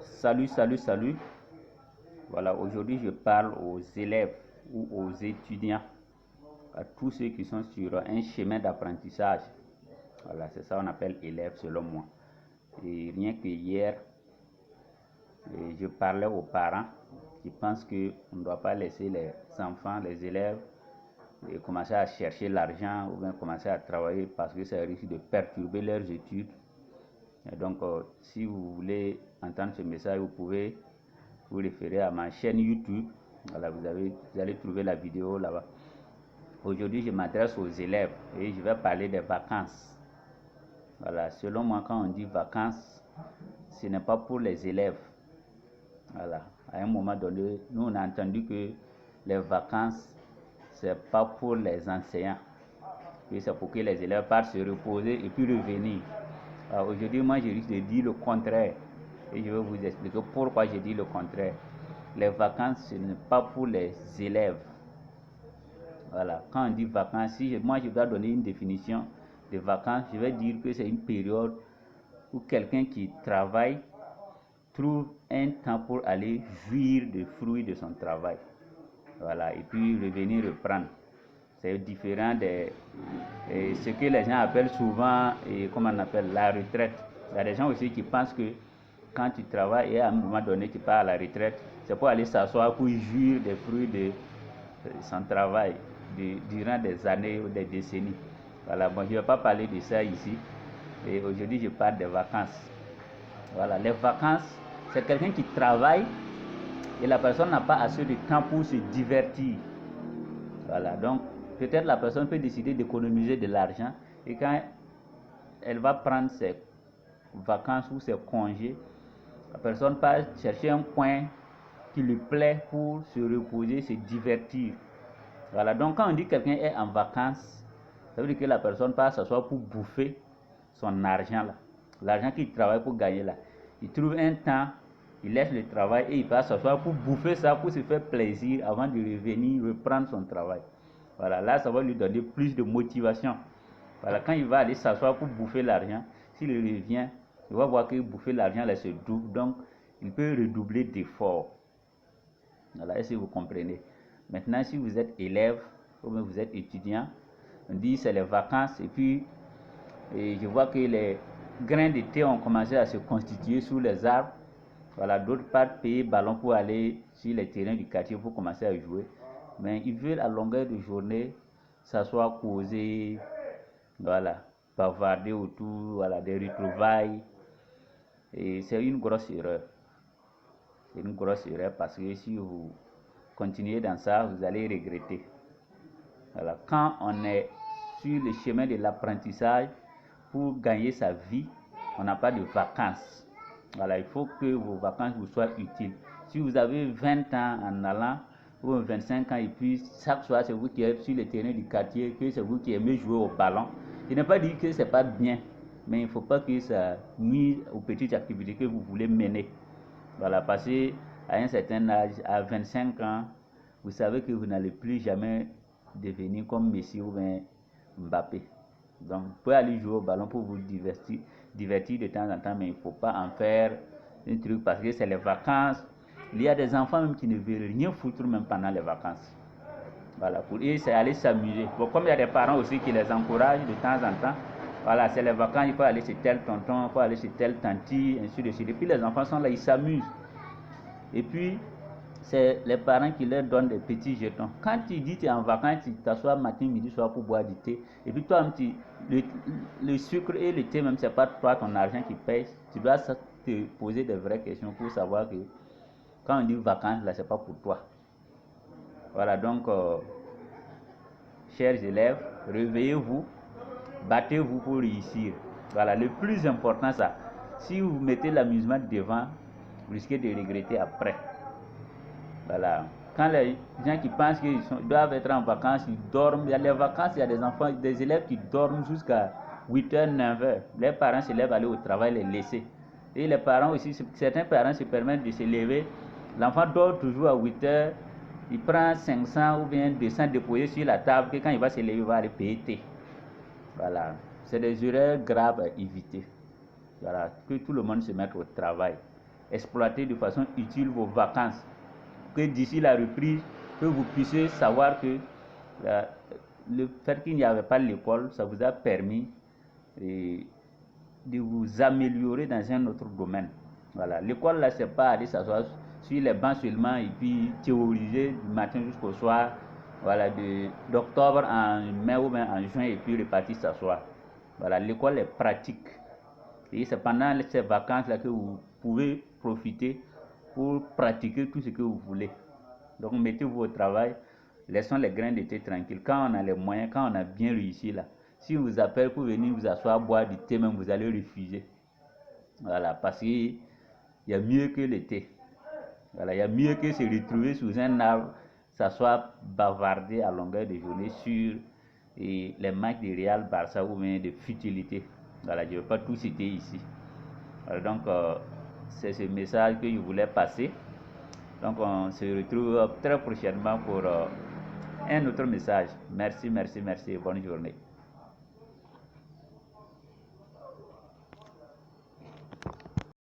Salut. Voilà, aujourd'hui je parle aux élèves ou aux étudiants, à tous ceux qui sont sur un chemin d'apprentissage. Voilà, c'est ça qu'on appelle élève selon moi. Et rien que hier, je parlais aux parents qui pensent qu'on ne doit pas laisser les enfants, les élèves, commencer à chercher l'argent ou bien commencer à travailler parce que ça risque de perturber leurs études. Et donc, si vous voulez entendre ce message, vous pouvez vous référer à ma chaîne YouTube. Voilà, vous allez trouver la vidéo là-bas. Aujourd'hui, je m'adresse aux élèves et je vais parler des vacances. Voilà, selon moi, quand on dit vacances, ce n'est pas pour les élèves. Voilà, à un moment donné, nous on a entendu que les vacances, c'est pas pour les enseignants. Et c'est pour que les élèves partent se reposer et puis revenir. Aujourd'hui, moi, je risque de dire le contraire. Et je vais vous expliquer pourquoi je dis le contraire. Les vacances, ce n'est pas pour les élèves. Voilà. Quand on dit vacances, moi, je dois donner une définition de vacances, je vais dire que c'est une période où quelqu'un qui travaille trouve un temps pour aller jouir des fruits de son travail. Voilà. Et puis revenir reprendre. C'est différent de ce que les gens appellent souvent, comment on appelle, la retraite. Il y a des gens aussi qui pensent que quand tu travailles et à un moment donné tu pars à la retraite, c'est pour aller s'asseoir pour jouir des fruits de son travail durant des années ou des décennies. Voilà, bon, je ne vais pas parler de ça ici. Et aujourd'hui, je parle des vacances. Voilà, les vacances, c'est quelqu'un qui travaille et la personne n'a pas assez de temps pour se divertir. Voilà, donc peut-être la personne peut décider d'économiser de l'argent et quand elle va prendre ses vacances ou ses congés, la personne part chercher un coin qui lui plaît pour se reposer, se divertir. Voilà, donc quand on dit que quelqu'un est en vacances, ça veut dire que la personne part s'asseoir pour bouffer son argent là, l'argent qu'il travaille pour gagner là. Il trouve un temps, il laisse le travail et il part s'asseoir pour bouffer ça, pour se faire plaisir avant de revenir reprendre son travail. Voilà, là ça va lui donner plus de motivation. Voilà, quand il va aller s'asseoir pour bouffer l'argent, s'il revient, il va voir que bouffer l'argent là se double, donc il peut redoubler d'efforts. Voilà, est-ce que vous comprenez? Maintenant, si vous êtes élève ou bien vous êtes étudiant, on dit c'est les vacances et puis je vois que les grains de thé ont commencé à se constituer sous les arbres. Voilà, d'autres partent payer ballon pour aller sur les terrains du quartier pour commencer à jouer. Mais ils veulent à longueur de journée s'asseoir, causer, voilà, bavarder autour, voilà, des retrouvailles. Et c'est une grosse erreur. C'est une grosse erreur parce que si vous continuez dans ça, vous allez regretter. Voilà, quand on est sur le chemin de l'apprentissage, pour gagner sa vie, on n'a pas de vacances. Voilà, il faut que vos vacances vous soient utiles. Si vous avez 20 ans en allant, ou 25 ans, et puis chaque soir c'est vous qui êtes sur le terrain du quartier, que c'est vous qui aimez jouer au ballon, je n'ai pas dit que c'est pas bien, mais il ne faut pas que ça nuise aux petites activités que vous voulez mener. Voilà, parce qu'à un certain âge, à 25 ans, vous savez que vous n'allez plus jamais devenir comme Messi ou bien Mbappé. Donc, vous pouvez aller jouer au ballon pour vous divertir de temps en temps, mais il ne faut pas en faire un truc parce que c'est les vacances. Il y a des enfants même qui ne veulent rien foutre même pendant les vacances. Voilà, pour eux, c'est aller s'amuser. Bon, comme il y a des parents aussi qui les encouragent de temps en temps, voilà, c'est les vacances, il faut aller chez tel tonton, il faut aller chez tel tanti, ainsi de suite. Et puis les enfants sont là, ils s'amusent. Et puis, c'est les parents qui leur donnent des petits jetons. Quand tu dis que tu es en vacances, tu t'assois matin, midi, soir pour boire du thé. Et puis toi, le sucre et le thé, même, c'est pas toi ton argent qui paye. Tu dois te poser des vraies questions pour savoir que quand on dit vacances, là, c'est pas pour toi. Voilà, donc, chers élèves, réveillez-vous, battez-vous pour réussir. Voilà, le plus important, ça. Si vous mettez l'amusement devant, vous risquez de regretter après. Voilà. Quand les gens qui pensent qu'ils doivent être en vacances, ils dorment. Il y a les vacances, il y a des enfants, des élèves qui dorment jusqu'à 8h, 9h. Les parents se lèvent aller au travail, les laisser. Et les parents aussi, certains parents se permettent de se lever. L'enfant dort toujours à 8h. Il prend 500 ou bien 200 déposés sur la table que quand il va se lever, il va aller payer. Voilà. C'est des erreurs graves à éviter. Voilà. Que tout le monde se mette au travail. exploiter de façon utile vos vacances. Que d'ici la reprise, que vous puissiez savoir que le fait qu'il n'y avait pas l'école, ça vous a permis de vous améliorer dans un autre domaine. Voilà, l'école là, c'est pas aller s'asseoir sur les bancs seulement et puis théoriser du matin jusqu'au soir. Voilà, d'octobre en mai ou bien en juin et puis repartir s'asseoir. Voilà, l'école est pratique. Et c'est pendant ces vacances là que vous pouvez profiter pour pratiquer tout ce que vous voulez. Donc mettez-vous au travail, laissons les grains de thé tranquilles. Quand on a les moyens, quand on a bien réussi là, si on vous appelle pour venir vous asseoir, boire du thé, même vous allez refuser. Voilà, parce qu'il y a mieux que le thé. Voilà, il y a mieux que se retrouver sous un arbre, s'asseoir, bavarder à longueur de journée sur les matchs de Real Barça ou bien de futilité. Voilà, je ne vais pas tout citer ici. Voilà, donc, c'est ce message que je voulais passer. Donc, on se retrouve très prochainement pour un autre message. Merci, merci, merci et bonne journée.